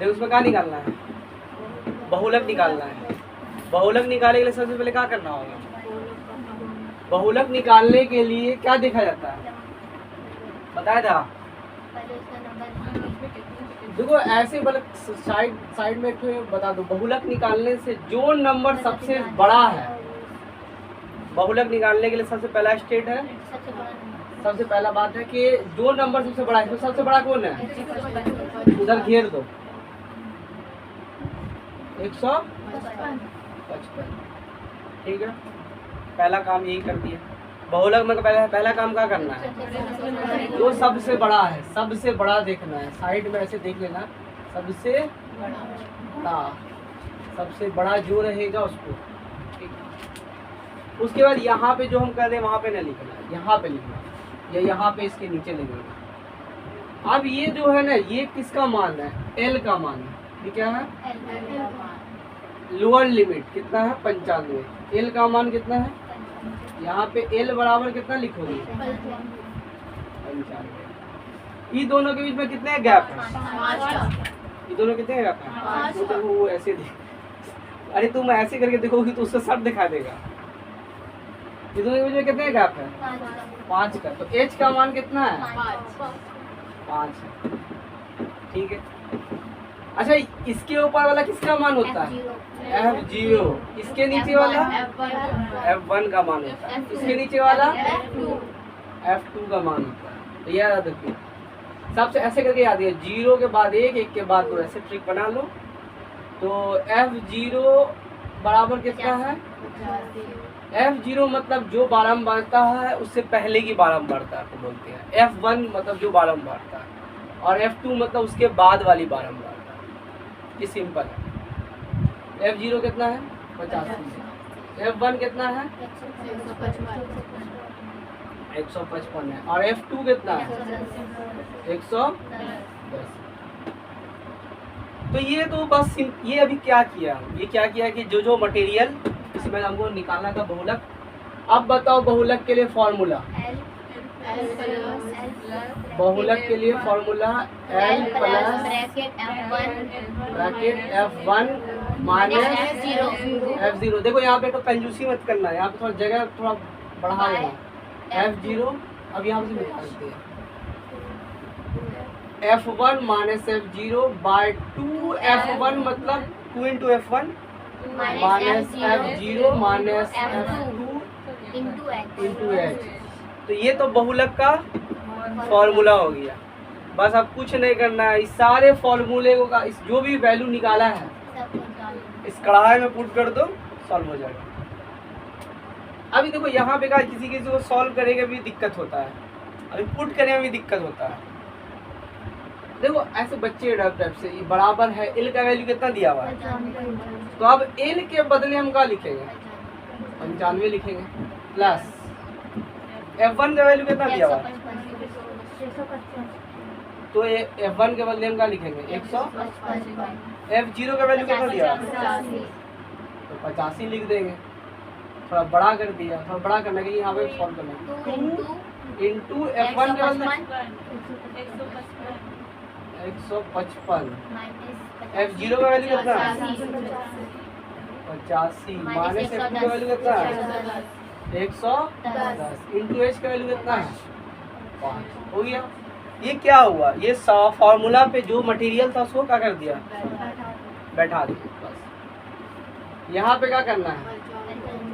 देखो उसमें क्या निकालना है, बहुलक निकालना है। बहुलक निकालने के लिए सबसे पहले क्या करना होगा, बहुलक निकालने के लिए क्या देखा जाता है बताया था। देखो ऐसे मतलब साइड में बता दो, बहुलक निकालने से जो नंबर सबसे बड़ा है, बहुलक निकालने के लिए सबसे पहला स्टेट है, सबसे पहला बात है कि जो नंबर सबसे बड़ा है, तो सबसे बड़ा कौन है, उधर घेर दो 155। ठीक है, पहला काम यही कर दिया। बहुलक में पहला काम क्या करना है, जो सबसे बड़ा है, सबसे बड़ा देखना है। साइड में ऐसे देख लेना, सबसे बड़ा, सबसे बड़ा जो रहेगा उसको। ठीक, उसके बाद यहाँ पे जो हम कर रहे हैं वहाँ पे न लिखना, यहाँ पे लिखना या यहाँ पे इसके नीचे लिखना। अब ये जो है ना, ये किसका मान है, एल का मान है। ये क्या है, लोअर लिमिट कितना है 95। एल का मान कितना है, यहाँ पे एल बराबर कितना लिखोगे 95। ये दोनों के बीच में कितने गैप है, ये दोनों कितने गैप है, तो वो ऐसे अरे तुम ऐसे करके देखोगी तो उससे सब दिखा देगा। ये दोनों के बीच में कितने गैप है, 5 का। तो एच का मान कितना है, 5 है। ठीक है, अच्छा इसके ऊपर वाला किसका मान होता है, F0। इसके नीचे वाला F1 का मान होता है, इसके नीचे वाला F2 का मान होता है। तो याद रखिए, सबसे ऐसे करके याद है, 0 के बाद 1, 1 के बाद 2, ऐसे ट्रिक बना लो। तो F0 बराबर कितना है, F0 मतलब जो बारंबारता है उससे पहले की बारंबारता को बोलते हैं। F1 मतलब जो बारंबारता है, और F2 मतलब उसके बाद वाली बारंबारता। ये सिंपल है। F0 कितना है 85, F1 कितना है 155 है, और F2 कितना है 110। तो ये तो बस ये अभी क्या किया, ये क्या किया कि जो जो मटेरियल इसमें हमको निकालना था बहुलक। अब बताओ बहुलक के लिए फॉर्मूला, बहुलक के लिए formula L plus bracket F1 minus F0। देखो यहाँ पे तो कंजूसी मत करना है, यहाँ पे थोड़ा जगह थोड़ा बढ़ा देना। F0 अब यहाँ से निकालते हैं, F1 minus F0 bye 2। F1 मतलब 2 into F1 minus F0 minus F2 into H। तो ये तो बहुलक का फॉर्मूला हो गया। बस अब कुछ नहीं करना है, इस सारे फॉर्मूले को का इस जो भी वैल्यू निकाला है इस कढ़ाई में पुट कर दो, सॉल्व हो जाएगा। अभी देखो यहाँ पे किसी किसी को सॉल्व करेगा भी दिक्कत होता है, अभी पुट करने में भी दिक्कत होता है। देखो ऐसे बच्चे टाइप से, ये बराबर है एल का वैल्यू कितना दिया हुआ है, तो अब एल के बदले हम क्या लिखेंगे 95 लिखेंगे, प्लस F1 का वैल्यू कितना दिया हुआ है, तो F1 के बदले हम क्या लिखेंगे 100। F0 का वैल्यू कितना दिया तो 85 लिख देंगे। थोड़ा बड़ा कर दिया, थोड़ा बड़ा करना है, यहाँ पे सॉल्व करना है। 2 इंटू F1 के बदले 155, F0 का वैल्यू कितना 85 माइनस F2 का वैल्यू कितना 110 इंटू H का वैल्यू कितना है 5। हो गया। ये क्या हुआ, ये फॉर्मूला पे जो मटेरियल था उसको क्या कर दिया, बैठा दिया। बस यहाँ पे क्या करना है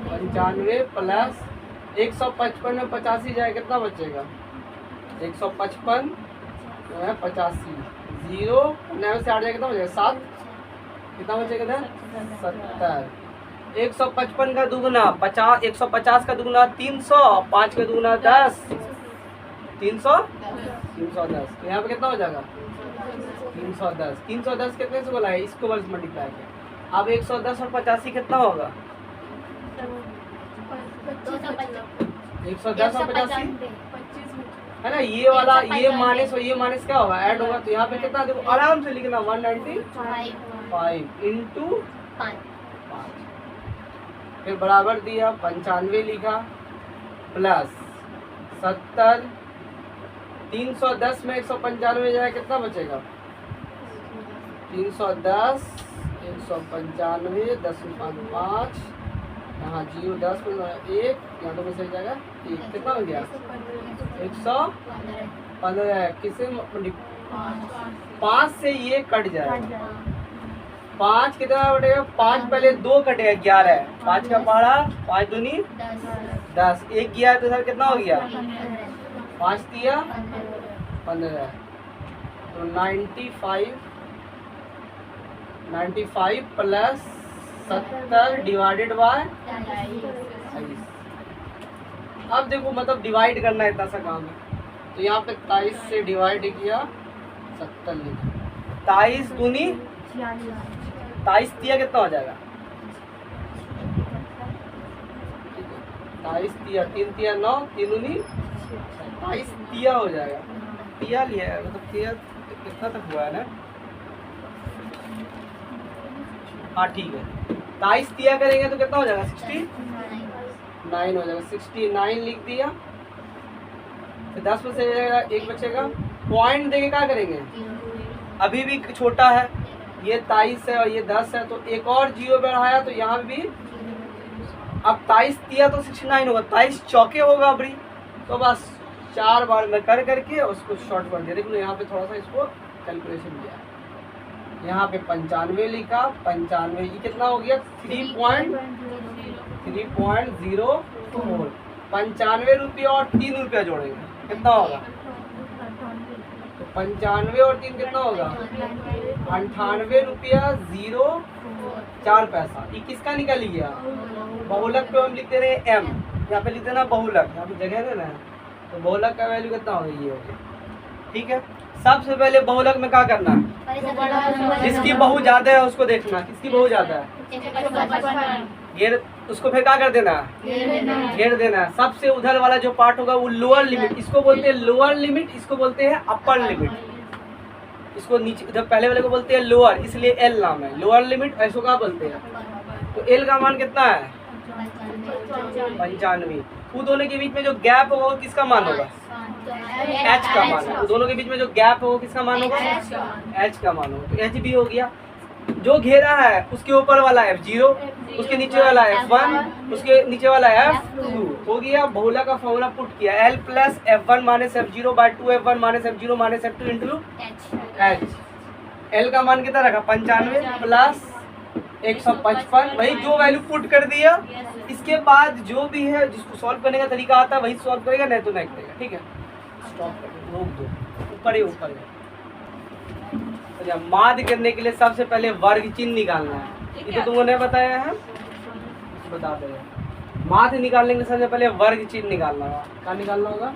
95 प्लस 155 में 85 जाए कितना बचेगा 155 85, 0 9 से 8 जाए कितना बचेगा 7, कितना बचेगा 70। 155 का दुगुना 50, 150 का दुगुना 300, 5 का दुगुना 10, 310। तो यहाँ पे कितना हो जाएगा 310। 310 कितने से बोला है, इसको बस मल्टीप्लाई किया। अब 110 और 85 कितना होगा 110 और 85 है ना। ये वाला ये माइनस और ये माइनस क्या होगा ऐड होगा, तो यहाँ पे कितना देखो आराम से लिखना 195 इंटू 5, फिर बराबर दिया 95 लिखा प्लस 70। 310 में 195 जाए कितना बचेगा 310, 195, 10 में 5, यहाँ 0 10 में 1, यहाँ तो बस जाएगा 1, कितना हो गया 115। किसे 5 से ये कट जाएगा, 5 कितना बटेगा 5 पहले 2 कटेगा 11 है, 5 का पहाड़ा 5 दूनी 10, 1 गया तो सर कितना हो गया 5 दिया 15, तो 95 प्लस 70 डिवाइडेड बाय 23। अब देखो मतलब डिवाइड करना है, इतना सा काम है, तो यहाँ पे 23 से डिवाइड किया 70 लिखा, 23 दूनी 23 दिया कितना हो जाएगा 23 दिया 3 दिया 9, 3 दूनी 23 दिया हो जाएगा, दिया लिया है मतलब दिया कितना तक हुआ है ना। हाँ ठीक है, 23 दिया करेंगे तो कितना हो जाएगा 69 हो जाएगा, 69 लिख दिया, फिर 10 में से जाएगा 1 बचेगा, पॉइंट देके क्या करेंगे, अभी भी छोटा है ये 23 है और ये 10 है, तो एक और 0 बढ़ाया तो यहाँ भी अब 23 दिया तो 69 होगा, 23 चौके होगा अभी, तो बस 4 बार में कर करके उसको शॉर्ट कर दिया। देखो यहाँ पे थोड़ा सा इसको कैलकुलेशन दिया, यहाँ पे 95 लिखा, 95 ये कितना हो गया 3.04, 95 रुपया और 3 रुपया जोड़ेंगे कितना होगा, तो 95 और 3 कितना होगा 98 रुपया 0.4 पैसा। ये किसका निकल गया, बहुलक पे हम लिखते रहे m, यहाँ पे लिख देना बहुलक, यहाँ पे जगह है ना, तो बहुलक का वैल्यू कितना होगा ये हो गया। ठीक है, सबसे पहले बहुलक में क्या करना है, जिसकी बहु ज्यादा है उसको देखना, किसकी बहु ज्यादा है घेर, उसको फिर क्या कर देना है घेर देना है। सबसे उधर वाला जो पार्ट होगा वो लोअर लिमिट, इसको बोलते हैं लोअर लिमिट, इसको बोलते हैं अपर लिमिट, इसको नीचे इधर पहले वाले को बोलते हैं लोअर, इसलिए एल नाम है लोअर लिमिट, ऐसो क्या बोलते हैं। तो एल का मान कितना है 95, वो दोनों के बीच में जो गैप होगा वो किसका मान होगा एच का मान होगा, दोनों के बीच में जो गैप होगा किसका मान होगा एच का मान होगा, तो एच भी हो गया। जो घेरा है उसके ऊपर वाला F0, उसके नीचे वाला F1, उसके नीचे वाला F2 हो गया। बहुलक का फॉर्मूला पुट किया L plus F1 minus F0 by 2F1 minus F0 minus F2 into H। L का मान कितना रखा 95 प्लस 155, वही जो वैल्यू पुट कर दिया। इसके बाद जो भी है जिसको सॉल्व करने का तरीका आता है वही सॉल्व करेगा, नहीं तो नहीं करेगा। ठीक है, स्टॉप कर रोक दो, ऊपर ही ऊपर है। अच्छा, माध्य करने के लिए सबसे पहले वर्ग चिन्ह निकालना है, ये तो तुमको नहीं बताया है, बता दे। माध्य निकालने के लिए सबसे पहले वर्ग चिन्ह निकालना होगा। क्या निकालना होगा,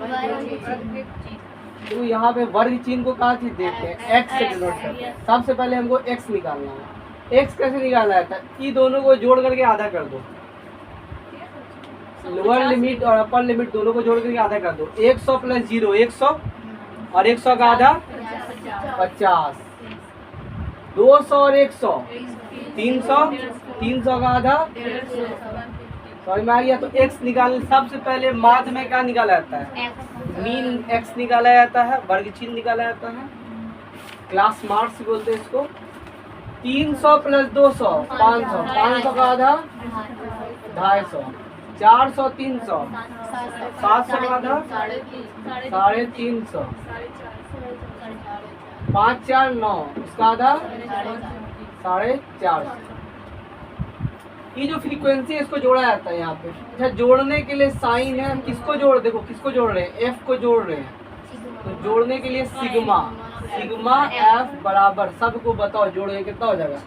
तो यहाँ पे वर्ग चिन्ह को कहाँ चीज देखते हैं x से डिनोट करते हैं। सबसे पहले हमको x निकालना है। x कैसे निकालना है, ये दोनों को जोड़ करके आधा कर दो, लोअर लिमिट और अपर लिमिट दोनों को जोड़ करके आधा कर दो। 100 प्लस 0 100 और 100 का आधा 50, 200 और 100 300, 300 का आधा समझ में आ गया। तो x निकाल, सबसे पहले माध्य में क्या निकाला जाता है मीन x निकाला जाता है, वर्ग चिन्ह निकाला जाता है, क्लास मार्क्स बोलते हैं इसको। 300 प्लस 200 500, 500 का आधा 250, 400 300 700 का आधा 350, 5 4 9 उसका आधा 450। ये जो फ्रीक्वेंसी है इसको जोड़ा जाता है यहाँ पे। अच्छा, जोड़ने के लिए साइन है, हम किसको जोड़, देखो किसको जोड़ रहे हैं f को जोड़ रहे हैं, तो जोड़ने के लिए सिग्मा f बराबर, सबको बताओ जोड़े कितना हो जाएगा।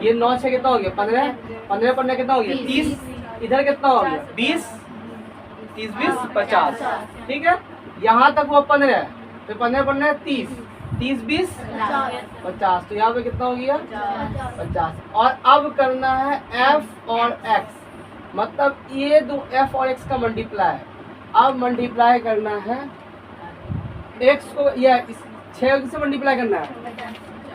ये 9 से कितना हो गया 15, 15 पढ़ने कितना हो गया 30, इधर कितना हो गया 20, 30 20 50। ठीक है, यहाँ तक वो 15 है, फिर 15 पढ़ने 30, 30 20 50, तो यहाँ पे कितना हो गया 50। और अब करना है f और x, मतलब ये दो f और x का मल्टीप्लाई। अब मल्टीप्लाई करना है x को, या 6 से मल्टीप्लाई करना है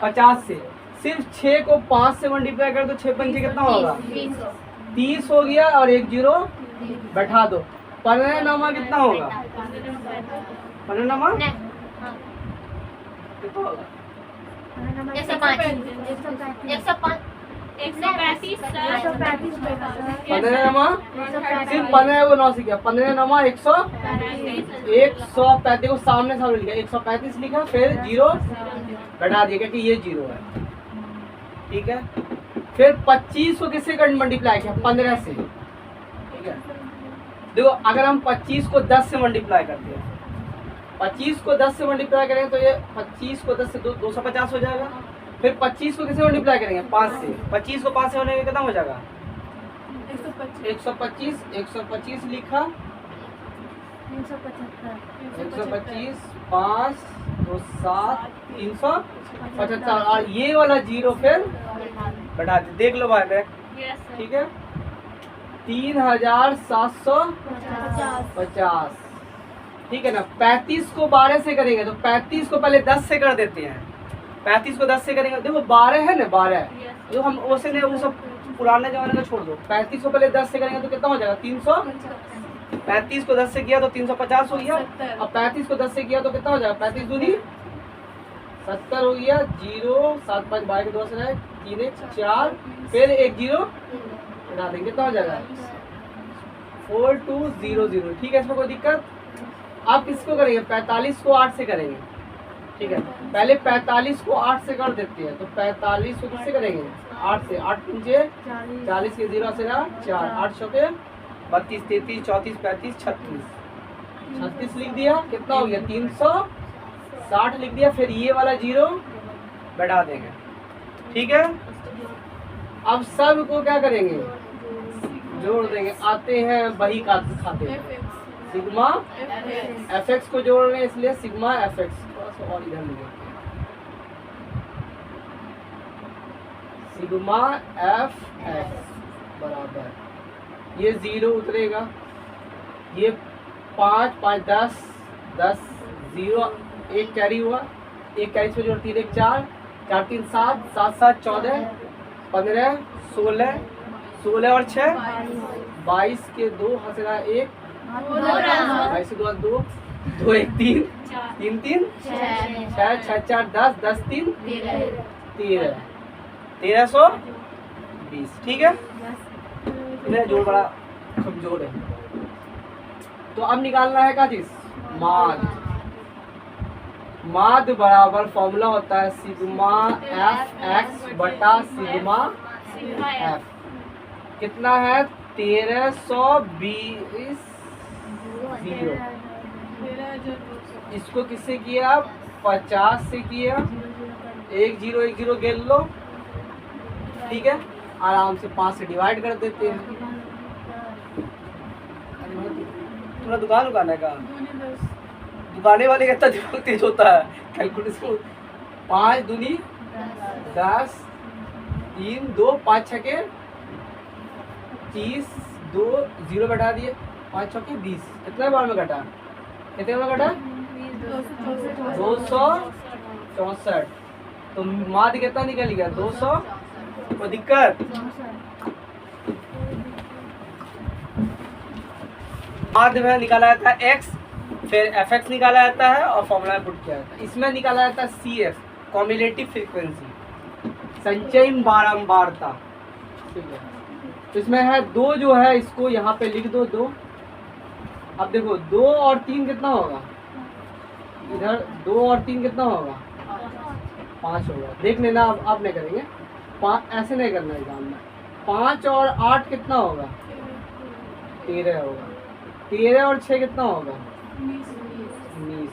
50 से, सिर्फ 6 को 5 से मल्टीप्लाई कर दो, 6 पंचे कितना होगा 30 हो गया, और 1 0 बैठा दो। परिणाम कितना होगा, परिणाम कितना होगा 15 नमा सिर्फ 15 को 9 से किया, 15 नमा 135 को सामने सामने लिखा, 135 लिखा, फिर 0 घटा दिया कि ये 0 है। ठीक है, फिर 25 को किससे मल्टीप्लाई किया? 15 से। ठीक है, देखो अगर हम 25 को 10 से मल्टीप्लाई करते हैं, 25 को 10 से मल्टीप्लाई करेंगे तो ये 25 को 10 से 250 हो जाएगा। फिर 25 को किससे मल्टीप्लाई करेंगे? 5 से। 25 को 5 से होने के कितना हो जाएगा? 125। 125 लिखा, 125 5 2 7 375, और ये वाला 0 फिर बढ़ा दे। देख लो भाई बैक। ठीक है, 3750। ठीक है ना। 35 को 12 से करेंगे तो 35 को पहले 10 से कर देते हैं। 35 को 10 से करेंगे, देखो 12 है ना, 12 तो हम उसे ने वो सब पुराने जमाने का छोड़ दो। 35 को पहले 10 से करेंगे तो कितना हो जाएगा? 300। 35 को 10 से किया तो 350 हो गया। अब 35 को 10 से किया तो कितना हो जाएगा? 35 दूनी 70 हो गया। 0 7 5 12 के 2 से रहे 3 1 4, फिर एक 0 बढ़ा देंगे, कितना हो जाएगा? 4200। ठीक है, इसमें कोई दिक्कत? आप किसको करेंगे? 45 को 8 से करेंगे। ठीक है, पहले 45 को 8 से कर देते हैं, तो 45 को किससे करेंगे? 8 से। 8 पंजे 40 के 0 से रहा 4, 8 चौके 32 33 34 35 36 36 लिख दिया, कितना हो गया? 360 लिख दिया। फिर ये वाला 0 बढ़ा देंगे। ठीक है, अब सब को क्या करेंगे? जोड़ देंगे। आते हैं बही का खाते हैं, सिग्मा fx को जोड़ रहे हैं, इसलिए सिग्मा fx। और इधर लिखेंगे सिग्मा fx बराबर, ये 0 उतरेगा, ये 5 5 10 10 0 एक कैरी हुआ, एक कैरी पे जोड़ 3 1 4 4 3 7 7 7 14 15 16 16 और 6 22 के 2 हंसरा 1 22 से 2 2 2 1 3 3 3 6 6 4 10 10 3 13 1320। ठीक है, मेरा जोड़ बड़ा कमजोर है। तो अब निकालना है क्या चीज? माद। माद बराबर फॉर्मूला होता है सिग्मा fx बटा सिग्मा f। कितना है? 1320। इसको किससे किया? 50 से किया। 1 0 1 0 गिन लो। ठीक है, आराम से 5 से डिवाइड कर देते हैं। थोड़ा दुकान उगाने का, दुकाने वाले का इतना दिमाग तेज होता है कैलकुलेशन। 5 दूनी 10 3 2 5 6 के 30 2 0 घटा दिए, 5 6 के 20। कितने बार में घटा? कितने बार घटा? 264। तो माद कितना निकल गया? 200। कोई दिक्कत? माद में निकाला जाता है x, फिर fx निकाला जाता है और फॉर्मूला में पुट किया जाता है। इसमें निकाला जाता है CF, कॉम्युलेटिव फ्रीक्वेंसी, संचयी बारंबारता। ठीक है, तो इसमें है 2 जो है, इसको यहाँ पे लिख दो 2। अब देखो 2 और 3 कितना होगा? इधर 2 और 3 कितना होगा? 5 होगा। देख लेना, अब आप नहीं करेंगे, 5 ऐसे नहीं करना एग्जाम में। 5 और 8 कितना होगा? 13 होगा। 13 और 6 कितना होगा? 19।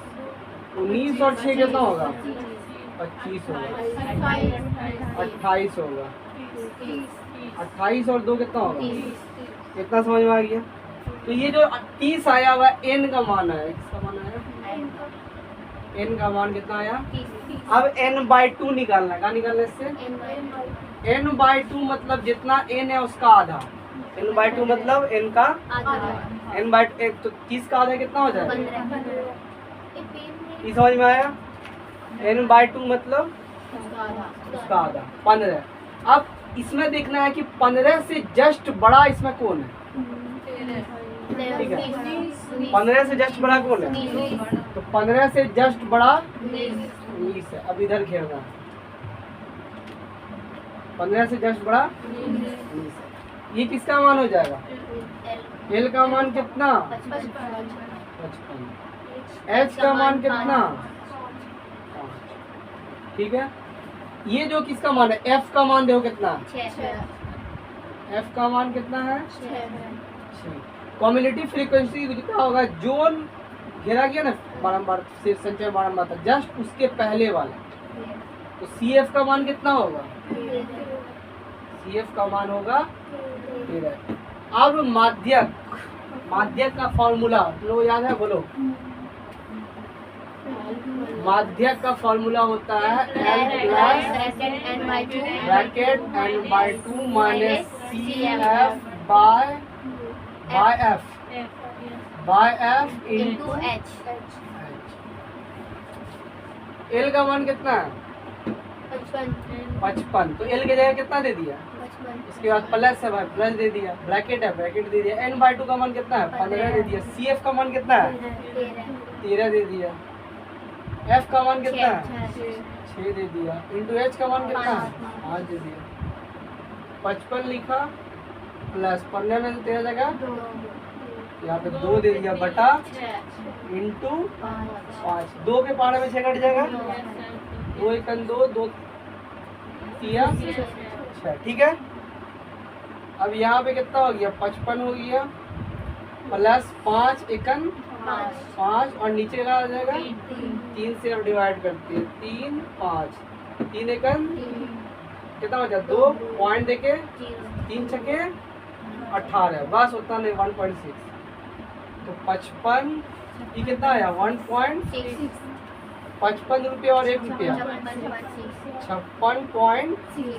19 और 6 कितना होगा? 25 होगा। 28 होगा। 28 और 2 कितना होगा? कितना समझ में आ गया? तो ये जो 30 आया हुआ n का मान है, किसका मान आया? n का मान कितना आया? अब n/2 निकालना है। क्या निकालना है इससे? n/2 मतलब जितना n है उसका आधा। n/2 मतलब n का n/1, तो 30 का आधा कितना हो जाएगा? ये समझ में आया? n/2 मतलब उसका आधा 15। अब इसमें देखना है कि 15 से जस्ट बड़ा इसमें कौन है। ठीक है, 15 से जस्ट बड़ा कौन है? तो 15 से जस्ट बड़ा 19 है। अब इधर घेरना है, 15 से जस्ट बड़ा 19। ये किसका मान हो जाएगा? एल का मान कितना? 55। एच का मान कितना? 5। ठीक है, ये जो किसका मान है? एफ का मान देखो कितना? 6। एफ का मान कितना है? 6। कम्युलेटिव फ्रीक्वेंसी कितना होगा? जोन घेरा गया ना बारंबार से संचय बारंबार तक, जस्ट उसके पहले वाला, तो सी एफ का मान कितना होगा? सी एफ का मान होगा 13। अब माध्यक, माध्यक का फॉर्मूला लो, याद है? बोलो। माध्यक का फॉर्मूला होता है L plus bracket n/2 minus C F by F into H. L का मान कितना है? 55। तो एल की जगह कितना दे दिया? इसके बाद प्लस है भाई, प्लस दे दिया, ब्रैकेट है, ब्रैकेट दे दिया, n/2 का मान कितना है? 15 दे दिया, सी एफ का मान कितना है? 13 दे दिया, एफ का मान कितना है? 6 दे दिया, इंटू एच का मान कितना है? 5 दे दिया। 55 लिखा प्लस 15 में से 13 जगह यहाँ पे 2 दे दिया बटा इंटू 5। 2 के पारे में 6 कट जाएगा, 2 1 2, 2 3 6। ठीक है, अब यहाँ पे कितना हो गया? 55 हो गया प्लस 5 1 5, और नीचे का आ जाएगा 3 से अब डिवाइड करते हैं, 3 5, 3 1 कितना हो जाए? 2 पॉइंट देके 3 छके 18, बस उतना नहीं, 1.6। तो 55 ये कितना आया? 1.6। 55 रुपये और 1 रुपया 56.6।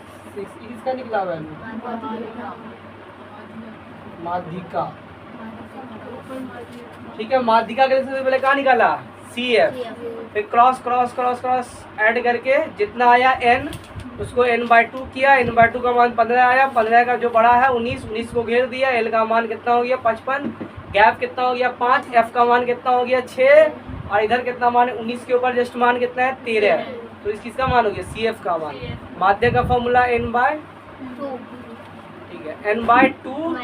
इसका निकला वैल्यू माध्यिका। ठीक है, माध्यिका के लिए सबसे पहले कहाँ निकाला? सी एफ, फिर cross cross cross cross add करके जितना आया n उसको n/2 किया, n/2 का मान 15 आया, 15 का जो बड़ा है 19 को घेर दिया, l का मान कितना हो गया? 55, गैप कितना हो गया? 5, f का मान कितना हो गया? 6, और इधर कितना मान है? 19 के ऊपर जस्ट मान कितना है? 13। तो इस किसका मान हो गया? सी एफ का मान। माध्य का फॉर्मूला n/2। ठीक है, n/2